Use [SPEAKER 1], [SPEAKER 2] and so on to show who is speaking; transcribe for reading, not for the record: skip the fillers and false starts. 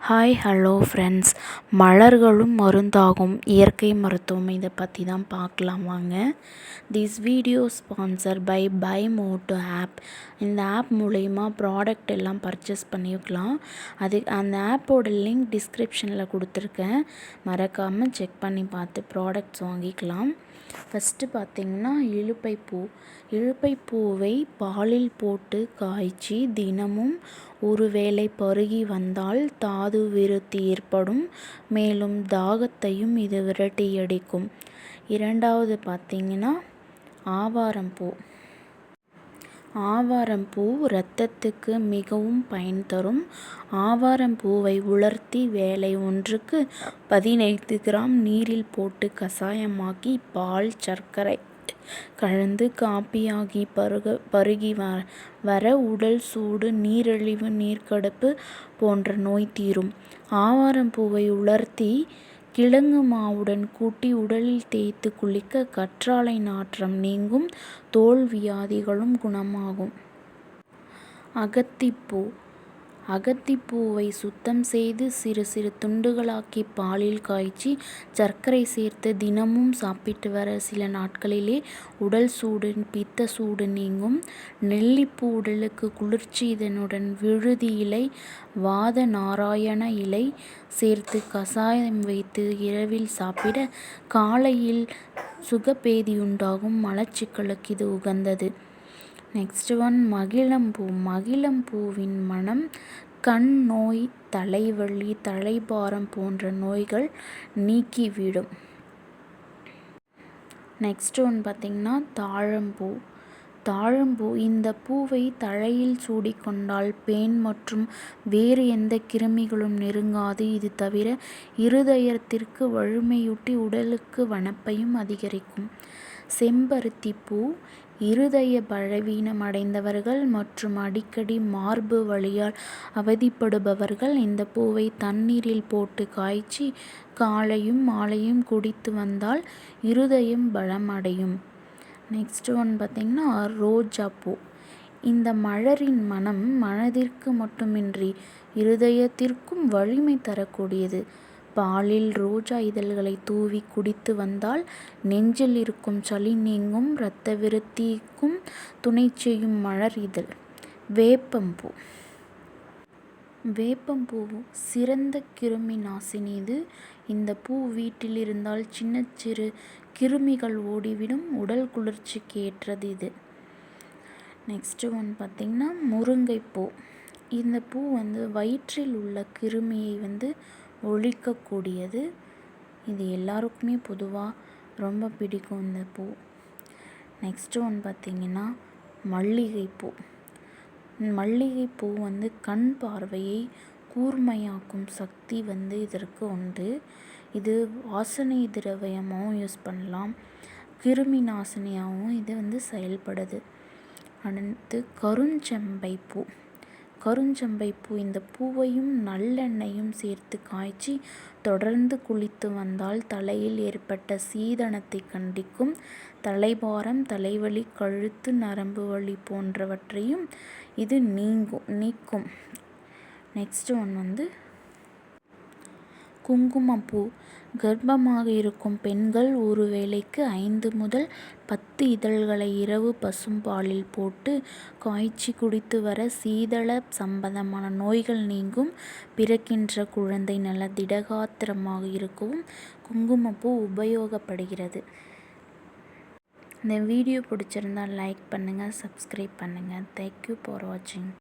[SPEAKER 1] Hi hello friends. மலர்களும் மருந்தாகும் இயற்கை மருத்துவம் இதை பற்றி தான் பார்க்கலாம் வாங்க. திஸ் வீடியோ ஸ்பான்சர் பை பைமோட்டோ ஆப். இந்த ஆப் மூலயமா ப்ராடக்ட் எல்லாம் பர்ச்சேஸ் பண்ணிக்கலாம். அந்த ஆப்போட லிங்க் டிஸ்கிரிப்ஷனில் கொடுத்துருக்கேன். மறக்காமல் செக் பண்ணி பார்த்து ப்ராடக்ட்ஸ் வாங்கிக்கலாம். ஃபஸ்ட்டு பார்த்திங்கன்னா இலுப்பைப்பூவை பாலில் போட்டு காய்ச்சி தினமும் ஒருவேளை பருகி வந்தால் தாது விருத்தி ஏற்படும். மேலும் தாகத்தையும் இது விரட்டியடிக்கும். இரண்டாவது பார்த்திங்கன்னா ஆவாரம்பூ இரத்தத்துக்கு மிகவும் பயன் தரும். ஆவாரம்பூவை உலர்த்தி வேளை ஒன்றுக்கு 15 கிராம் நீரில் போட்டு கஷாயமாக்கி பால் சர்க்கரை கலந்து காப்பியாகி பருகி வர உடல் சூடு, நீரிழிவு, நீர்க்கடுப்பு போன்ற நோய் தீரும். ஆவாரம்பூவை உலர்த்தி கிழங்கு மாவுடன் கூட்டி உடலில் தேய்த்து குளிக்க கற்றாழை நாற்றம் நீங்கும். தோல் வியாதிகளும் குணமாகும். அகத்திப்பூவை சுத்தம் செய்து சிறு சிறு துண்டுகளாக்கி பாலில் காய்ச்சி சர்க்கரை சேர்த்து தினமும் சாப்பிட்டு வர சில நாட்களிலே உடல் சூடு, பித்த சூடு நீங்கும். நெல்லிப்பூ உடலுக்கு குளிர்ச்சி. இதனுடன் விழுதி இலை, வாத நாராயண இலை சேர்த்து கஷாயம் வைத்து இரவில் சாப்பிட காலையில் சுகபேதியுண்டாகும். மலச்சிக்கலுக்கு இது உகந்தது. நெக்ஸ்ட் ஒன் மகிழம்பூவின் மணம் கண் நோய், தலைவலி, தலைபாரம் போன்ற நோய்கள் நீக்கிவிடும். நெக்ஸ்ட் ஒன் பார்த்திங்கன்னா தாழம்பூ. இந்த பூவை தலையில் சூடிக்கொண்டால் பேன் மற்றும் வேறு எந்த கிருமிகளும் நெருங்காது. இது தவிர இருதயத்திற்கு வலிமையூட்டி உடலுக்கு வனப்பையும் அதிகரிக்கும். செம்பருத்திப்பூ இருதய பலவீனம் அடைந்தவர்கள் மற்றும் அடிக்கடி மார்பு வலியால் அவதிப்படுபவர்கள் இந்த பூவை தண்ணீரில் போட்டு காய்ச்சி காலையும் மாலையும் குடித்து வந்தால் இருதயம் பலம் அடையும். நெக்ஸ்ட் ஒன் பார்த்திங்கன்னா ரோஜாப்பூ. இந்த மலரின் மனம் மனதிற்கு மட்டுமின்றி இருதயத்திற்கும் வலிமை தரக்கூடியது. பாலில் ரோஜா இதழ்களை தூவி குடித்து வந்தால் நெஞ்சில் இருக்கும் சளி நீங்கும். இரத்த விருத்திக்கும் துணை செய்யும் மலர் இதழ். வேப்பம்பூ சிறந்த கிருமி நாசினி இது. இந்த பூ வீட்டில் இருந்தால் சின்ன சிறு கிருமிகள் ஓடிவிடும். உடல் குளிர்ச்சிக்கு ஏற்றது இது. நெக்ஸ்ட் ஒன் பார்த்திங்கன்னா முருங்கைப்பூ. இந்த பூ வயிற்றில் உள்ள கிருமியை ஒழிக்கக்கூடியது. இது எல்லாருக்குமே பொதுவாக ரொம்ப பிடிக்கும் இந்த பூ. நெக்ஸ்ட் ஒன் பார்த்திங்கன்னா மல்லிகைப்பூ கண் பார்வையை கூர்மையாக்கும் சக்தி இதற்கு உண்டு. இது வாசனை திரவியமாகவும் யூஸ் பண்ணலாம். கிருமி நாசினியாகவும் இது செயல்படுது. அடுத்து கருஞ்செம்பைப்பூ. இந்த பூவையும் நல்லெண்ணெயும் சேர்த்து காய்ச்சி தொடர்ந்து குளித்து வந்தால் தலையில் ஏற்பட்ட சீதனத்தை கண்டிக்கும். தலைபாரம், தலைவலி, கழுத்து நரம்பு வலி போன்றவற்றையும் இது நீக்கும். நெக்ஸ்ட் ஒன் குங்குமப்பூ. கர்ப்பமாக இருக்கும் பெண்கள் ஒரு வேளைக்கு 5 முதல் 10 இதழ்களை இரவு பசும்பாலில் போட்டு காய்ச்சி குடித்து வர சீதள சம்பந்தமான நோய்கள் நீங்கும். பிறக்கின்ற குழந்தை நல்ல திடகாத்திரமாக இருக்கவும் குங்குமப்பூ உபயோகப்படுகிறது. இந்த வீடியோ பிடிச்சிருந்தால் லைக் பண்ணுங்கள், சப்ஸ்கிரைப் பண்ணுங்கள். தேங்க்யூ ஃபார் வாட்சிங்.